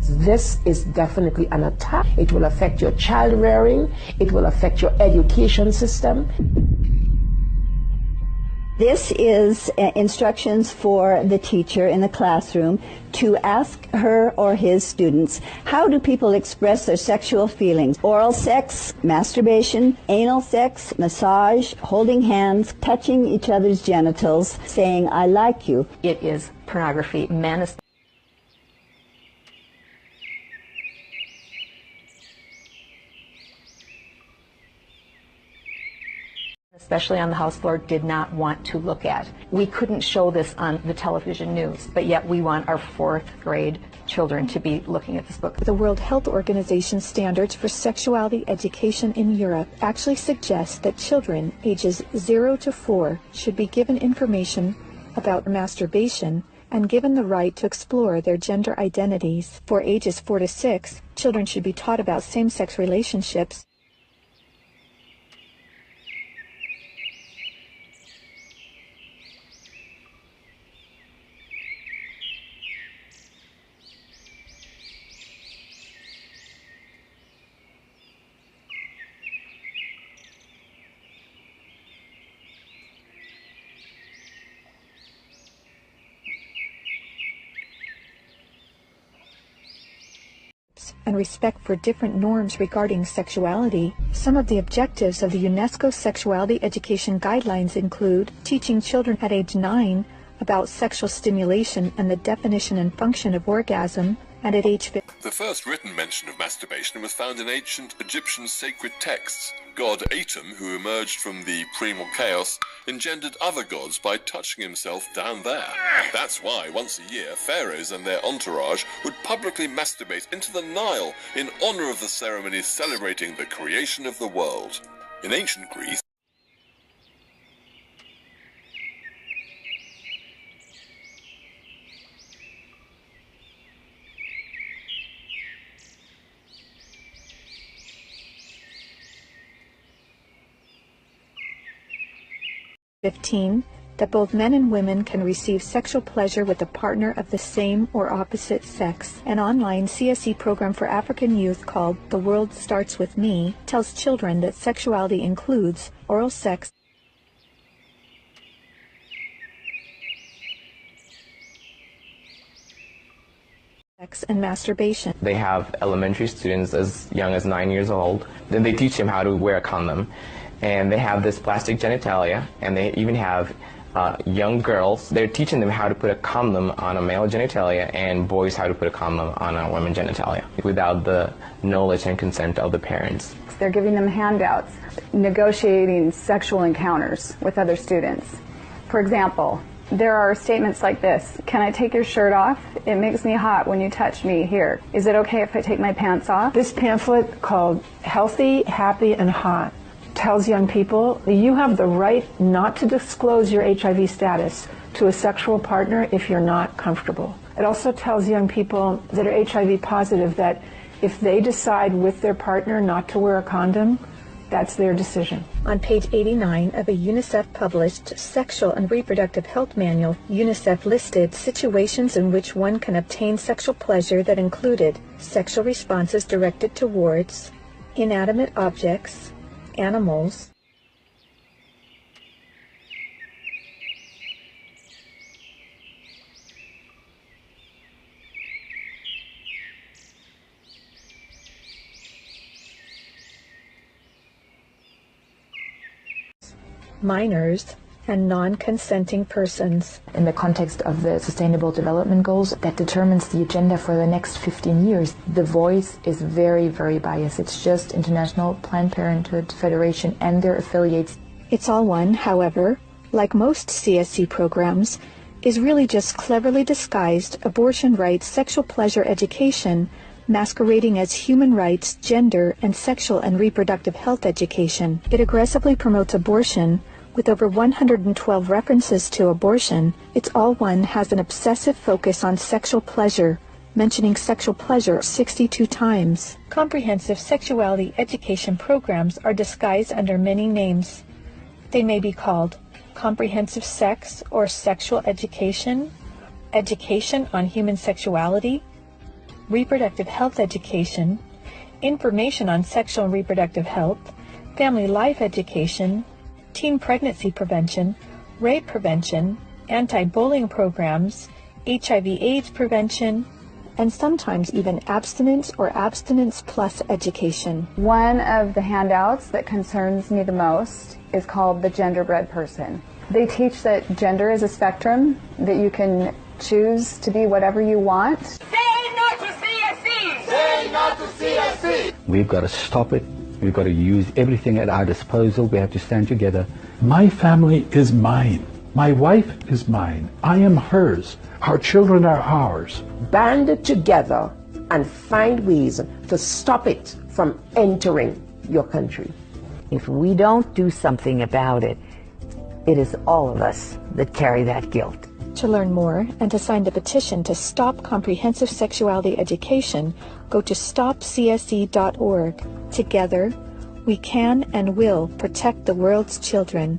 This is definitely an attack. It will affect your child rearing. It will affect your education system. This is instructions for the teacher in the classroom to ask her or his students, how do people express their sexual feelings? Oral sex, masturbation, anal sex, massage, holding hands, touching each other's genitals, saying, I like you. It is pornography. Especially on the House floor, did not want to look at. We couldn't show this on the television news, but yet we want our 4th grade children to be looking at this book. The World Health Organization standards for sexuality education in Europe actually suggest that children ages 0 to 4 should be given information about masturbation and given the right to explore their gender identities. For ages 4 to 6, children should be taught about same-sex relationships, and respect for different norms regarding sexuality. Some of the objectives of the UNESCO Sexuality Education Guidelines include teaching children at age 9 about sexual stimulation and the definition and function of orgasm, and at age 15. The first written mention of masturbation was found in ancient Egyptian sacred texts. God Ahtham, who emerged from the primal chaos, engendered other gods by touching himself down there. That's why, once a year, pharaohs and their entourage would publicly masturbate into the Nile in honor of the ceremony celebrating the creation of the world. In ancient Greece, that both men and women can receive sexual pleasure with a partner of the same or opposite sex. An online CSE program for African youth called The World Starts With Me tells children that sexuality includes oral sex, and masturbation. They have elementary students as young as 9 years old. Then they teach them how to wear a condom. And they have this plastic genitalia, and they even have young girls. They're teaching them how to put a condom on a male genitalia and boys how to put a condom on a women's genitalia without the knowledge and consent of the parents. They're giving them handouts, negotiating sexual encounters with other students. For example, there are statements like this: can I take your shirt off? It makes me hot when you touch me here. Is it okay if I take my pants off? This pamphlet called Healthy, Happy, and Hot tells young people you have the right not to disclose your HIV status to a sexual partner if you're not comfortable. It also tells young people that are HIV positive that if they decide with their partner not to wear a condom, that's their decision. On page 89 of a UNICEF-published Sexual and Reproductive Health Manual, UNICEF listed situations in which one can obtain sexual pleasure that included sexual responses directed towards inanimate objects, animals, minors, and non-consenting persons. In the context of the Sustainable Development Goals that determines the agenda for the next 15 years, the voice is very, very biased. It's just International Planned Parenthood Federation and their affiliates. It's All One, however, like most CSC programs, is really just cleverly disguised abortion rights, sexual pleasure education, masquerading as human rights, gender, and sexual and reproductive health education. It aggressively promotes abortion. With over 112 references to abortion, It's All One has an obsessive focus on sexual pleasure, mentioning sexual pleasure 62 times. Comprehensive sexuality education programs are disguised under many names. They may be called comprehensive sex or sexual education, education on human sexuality, reproductive health education, information on sexual and reproductive health, family life education, teen pregnancy prevention, rape prevention, anti-bullying programs, HIV/AIDS prevention, and sometimes even abstinence or abstinence plus education. One of the handouts that concerns me the most is called the Genderbread Person. They teach that gender is a spectrum, that you can choose to be whatever you want. Say no to CSC! Say no to CSC! We've got to stop it. We've got to use everything at our disposal. We have to stand together. My family is mine. My wife is mine. I am hers. Our children are ours. Band together and find ways to stop it from entering your country. If we don't do something about it, it is all of us that carry that guilt. To learn more and to sign the petition to stop comprehensive sexuality education, go to stopcsc.org. Together, we can and will protect the world's children.